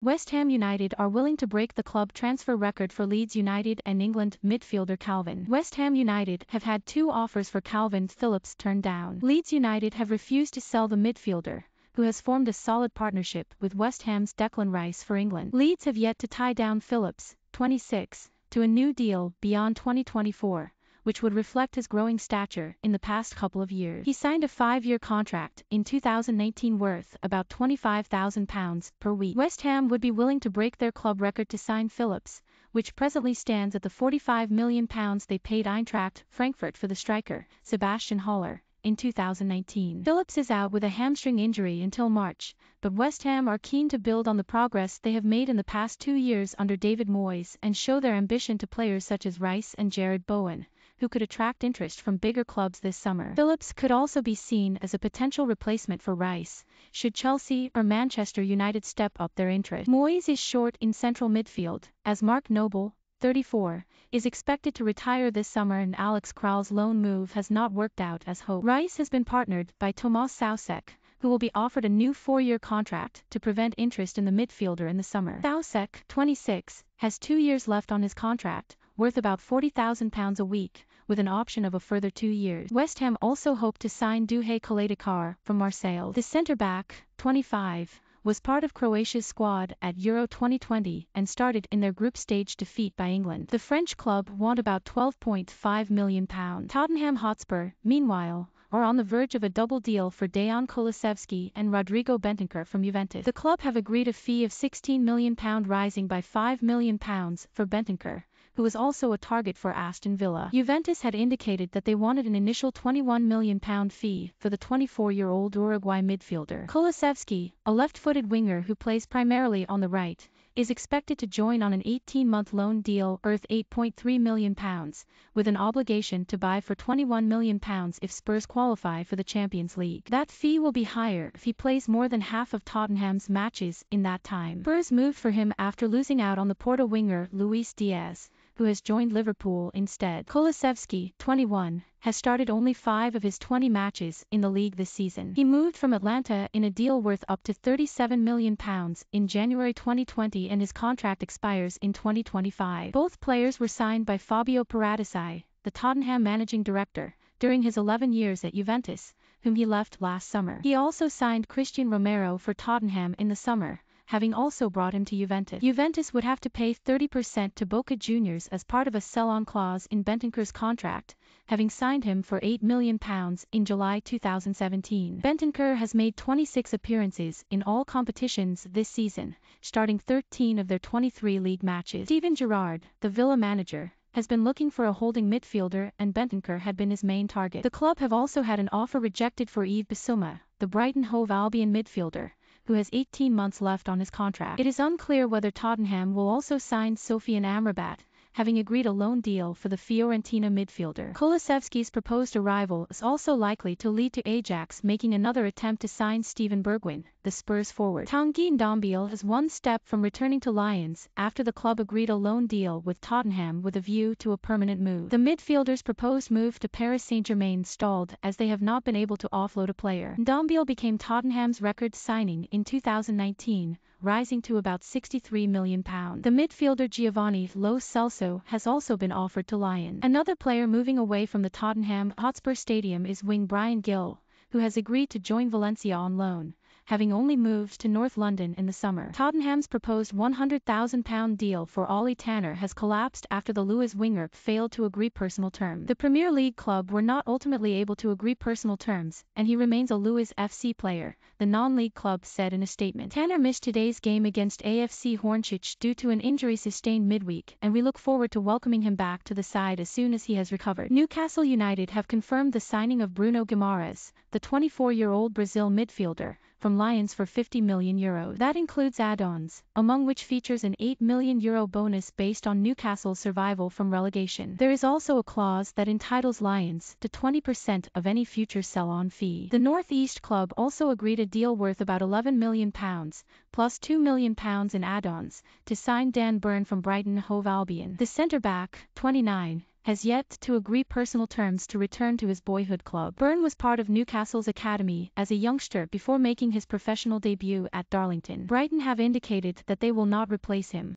West Ham United are willing to break the club transfer record for Leeds United and England midfielder Kalvin. West Ham United have had 2 offers for Kalvin Phillips turned down. Leeds United have refused to sell the midfielder, who has formed a solid partnership with West Ham's Declan Rice for England. Leeds have yet to tie down Phillips, 26, to a new deal beyond 2024. Which would reflect his growing stature in the past couple of years. He signed a 5-year contract in 2018 worth about £25,000 per week. West Ham would be willing to break their club record to sign Phillips, which presently stands at the £45 million they paid Eintracht Frankfurt for the striker, Sebastian Haller, in 2019. Phillips is out with a hamstring injury until March, but West Ham are keen to build on the progress they have made in the past 2 years under David Moyes and show their ambition to players such as Rice and Jared Bowen, who could attract interest from bigger clubs this summer. Phillips could also be seen as a potential replacement for Rice, should Chelsea or Manchester United step up their interest. Moyes is short in central midfield, as Mark Noble, 34, is expected to retire this summer and Alex Kral's loan move has not worked out as hoped. Rice has been partnered by Tomas Soucek, who will be offered a new 4-year contract to prevent interest in the midfielder in the summer. Soucek, 26, has 2 years left on his contract, worth about £40,000 a week, with an option of a further 2 years. West Ham also hope to sign Duhay Kalaitakar from Marseille. The centre-back, 25, was part of Croatia's squad at Euro 2020 and started in their group stage defeat by England. The French club want about £12.5 million. Tottenham Hotspur, meanwhile, are on the verge of a double deal for Dejan Kulusevski and Rodrigo Bentancur from Juventus. The club have agreed a fee of £16 million rising by £5 million for Bentancur, who was also a target for Aston Villa. Juventus had indicated that they wanted an initial £21 million fee for the 24-year-old Uruguay midfielder. Kulusevski, a left-footed winger who plays primarily on the right, is expected to join on an 18-month loan deal worth £8.3 million, with an obligation to buy for £21 million if Spurs qualify for the Champions League. That fee will be higher if he plays more than half of Tottenham's matches in that time. Spurs moved for him after losing out on the Porto winger Luis Diaz, who has joined Liverpool instead. Kulusevski, 21, has started only 5 of his 20 matches in the league this season. He moved from Atalanta in a deal worth up to £37 million in January 2020 and his contract expires in 2025. Both players were signed by Fabio Paratici, the Tottenham managing director, during his 11 years at Juventus, whom he left last summer. He also signed Christian Romero for Tottenham in the summer, having also brought him to Juventus. Juventus would have to pay 30% to Boca Juniors as part of a sell-on clause in Bentancur's contract, having signed him for £8 million in July 2017. Bentancur has made 26 appearances in all competitions this season, starting 13 of their 23 league matches. Steven Gerrard, the Villa manager, has been looking for a holding midfielder and Bentancur had been his main target. The club have also had an offer rejected for Yves Bissouma, the Brighton Hove Albion midfielder, who has 18 months left on his contract. It is unclear whether Tottenham will also sign Sofian Amrabat, having agreed a loan deal for the Fiorentina midfielder. Kulusevski's proposed arrival is also likely to lead to Ajax making another attempt to sign Steven Bergwijn, the Spurs forward. Tanguy Ndombele is one step from returning to Lyons after the club agreed a loan deal with Tottenham with a view to a permanent move. The midfielder's proposed move to Paris Saint-Germain stalled as they have not been able to offload a player. Ndombele became Tottenham's record signing in 2019, rising to about £63 million. The midfielder Giovanni Lo Celso has also been offered to Lyons. Another player moving away from the Tottenham Hotspur Stadium is wing Bryan Gil, who has agreed to join Valencia on loan, having only moved to North London in the summer. Tottenham's proposed £100,000 deal for Ollie Tanner has collapsed after the Lewes winger failed to agree personal terms. The Premier League club were not ultimately able to agree personal terms, and he remains a Lewes FC player, the non-league club said in a statement. Tanner missed today's game against AFC Hornchurch due to an injury sustained midweek, and we look forward to welcoming him back to the side as soon as he has recovered. Newcastle United have confirmed the signing of Bruno Guimaraes, the 24-year-old Brazil midfielder, from Lyons for €50 million. That includes add-ons, among which features an €8 million bonus based on Newcastle's survival from relegation. There is also a clause that entitles Lyons to 20% of any future sell-on fee. The North East club also agreed a deal worth about £11 million, plus £2 million in add-ons, to sign Dan Burn from Brighton Hove Albion. The centre-back, 29, has yet to agree personal terms to return to his boyhood club. Burn was part of Newcastle's academy as a youngster before making his professional debut at Darlington. Brighton have indicated that they will not replace him.